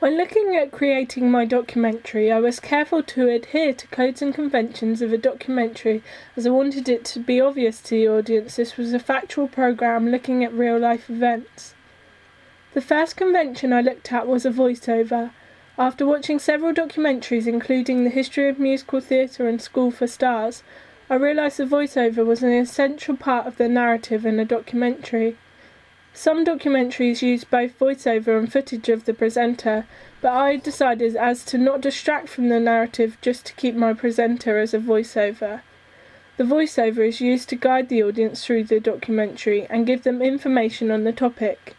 When looking at creating my documentary, I was careful to adhere to codes and conventions of a documentary, as I wanted it to be obvious to the audience this was a factual programme looking at real-life events. The first convention I looked at was a voiceover. After watching several documentaries including The History of Musical Theatre and School for Stars, I realised the voiceover was an essential part of the narrative in a documentary. Some documentaries use both voiceover and footage of the presenter, but I decided as to not distract from the narrative just to keep my presenter as a voiceover. The voiceover is used to guide the audience through the documentary and give them information on the topic.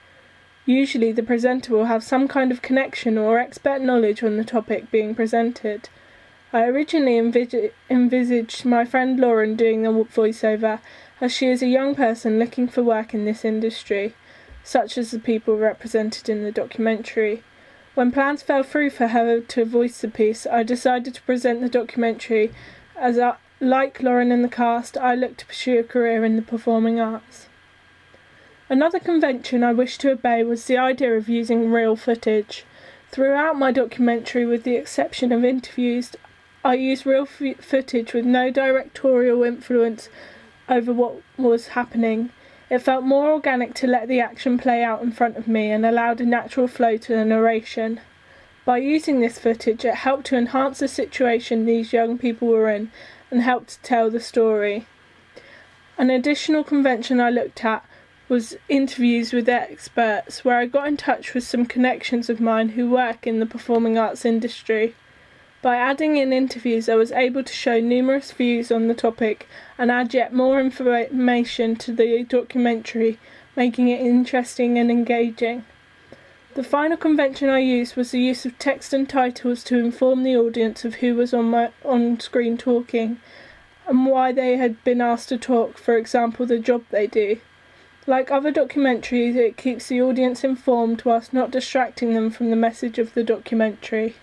Usually the presenter will have some kind of connection or expert knowledge on the topic being presented. I originally envisaged my friend Lauren doing the voiceover, as she is a young person looking for work in this industry, such as the people represented in the documentary. When plans fell through for her to voice the piece, I decided to present the documentary as, like Lauren and the cast, I look to pursue a career in the performing arts. Another convention I wished to obey was the idea of using real footage. Throughout my documentary, with the exception of interviews, I used real footage with no directorial influence over what was happening. It felt more organic to let the action play out in front of me and allowed a natural flow to the narration. By using this footage, it helped to enhance the situation these young people were in and helped to tell the story. An additional convention I looked at was interviews with experts, where I got in touch with some connections of mine who work in the performing arts industry. By adding in interviews, I was able to show numerous views on the topic and add yet more information to the documentary, making it interesting and engaging. The final convention I used was the use of text and titles to inform the audience of who was on screen talking and why they had been asked to talk, for example, the job they do. Like other documentaries, it keeps the audience informed whilst not distracting them from the message of the documentary.